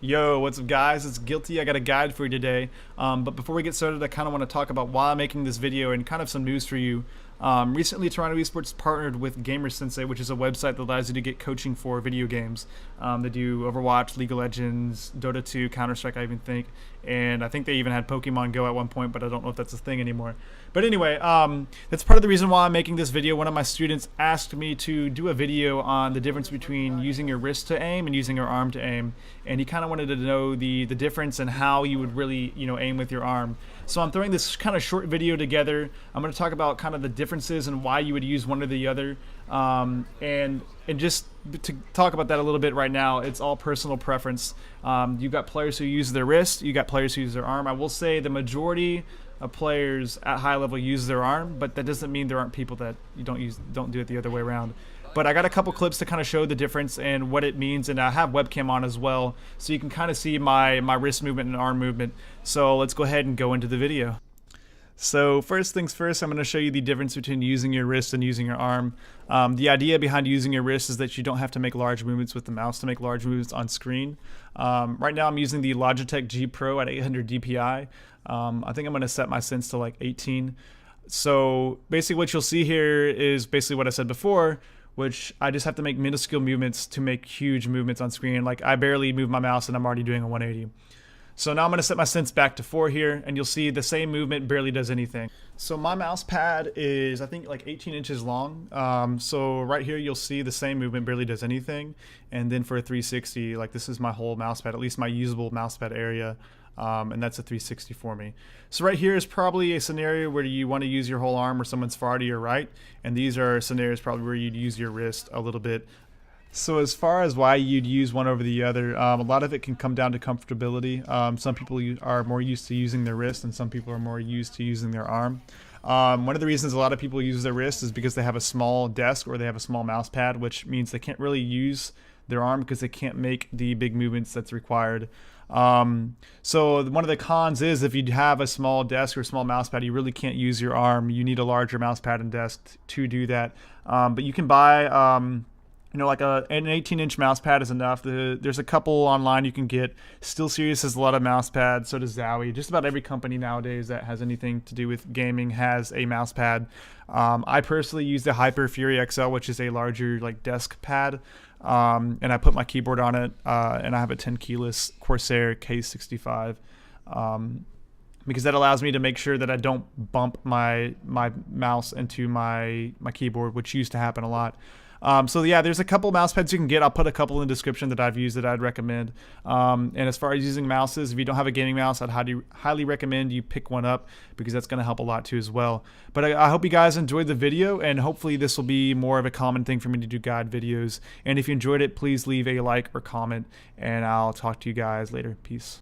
Yo, what's up guys? It's Guilty. I got a guide for you today. But before we get started, I kind of want to talk about why I'm making this video and kind of some news for you. Recently, Toronto Esports partnered with Gamer Sensei, which is a website that allows you to get coaching for video games. They do Overwatch, League of Legends, Dota 2, Counter-Strike, I even think. And I think they even had Pokemon Go at one point, but I don't know if that's a thing anymore. But anyway, that's part of the reason why I'm making this video. One of my students asked me to do a video on the difference between using your wrist to aim and using your arm to aim. And he kind of wanted to know the difference and how you would really, aim with your arm. So I'm throwing this kind of short video together. I'm going to talk about kind of the differences and why you would use one or the other. And just to talk about that a little bit right now, it's all personal preference. You've got players who use their wrist, you got players who use their arm. I will say the majority of players at high level use their arm, but that doesn't mean there aren't people that you don't do it the other way around. But I got a couple clips to kind of show the difference and what it means, and I have webcam on as well, so you can kind of see my wrist movement and arm movement. So let's go ahead and go into the video. So first things first, I'm going to show you the difference between using your wrist and using your arm. The idea behind using your wrist is that you don't have to make large movements with the mouse to make large movements on screen. Right now I'm using the Logitech G Pro at 800 DPI. I think I'm going to set my sense to like 18. So basically what you'll see here is basically what I said before, which I just have to make minuscule movements to make huge movements on screen. Like I barely move my mouse and I'm already doing a 180. So now I'm going to set my sense back to 4 here, and you'll see the same movement barely does anything. So my mouse pad is, I think, like 18 inches long. So right here you'll see the same movement barely does anything. And then for a 360, like this is my whole mouse pad, at least my usable mouse pad area. And that's a 360 for me. So right here is probably a scenario where you want to use your whole arm or someone's far to your right. And these are scenarios probably where you'd use your wrist a little bit. So as far as why you'd use one over the other, a lot of it can come down to comfortability. Some people are more used to using their wrist and some people are more used to using their arm. One of the reasons a lot of people use their wrist is because they have a small desk or they have a small mouse pad, which means they can't really use their arm because they can't make the big movements that's required. So one of the cons is if you have a small desk or a small mouse pad, you really can't use your arm. You need a larger mouse pad and desk to do that. But you can buy like an 18-inch mouse pad is enough. There's a couple online you can get. SteelSeries has a lot of mouse pads, so does Zowie. Just about every company nowadays that has anything to do with gaming has a mouse pad. I personally use the Hyper Fury XL, which is a larger like desk pad, and I put my keyboard on it, and I have a 10 keyless Corsair K65. Because that allows me to make sure that I don't bump my mouse into my keyboard, which used to happen a lot. So yeah, there's a couple mouse pads you can get. I'll put a couple in the description that I've used that I'd recommend. And as far as using mouses, if you don't have a gaming mouse, I'd highly recommend you pick one up because that's going to help a lot too as well. But I hope you guys enjoyed the video, and hopefully this will be more of a common thing for me to do guide videos. And if you enjoyed it, please leave a like or comment, and I'll talk to you guys later. Peace.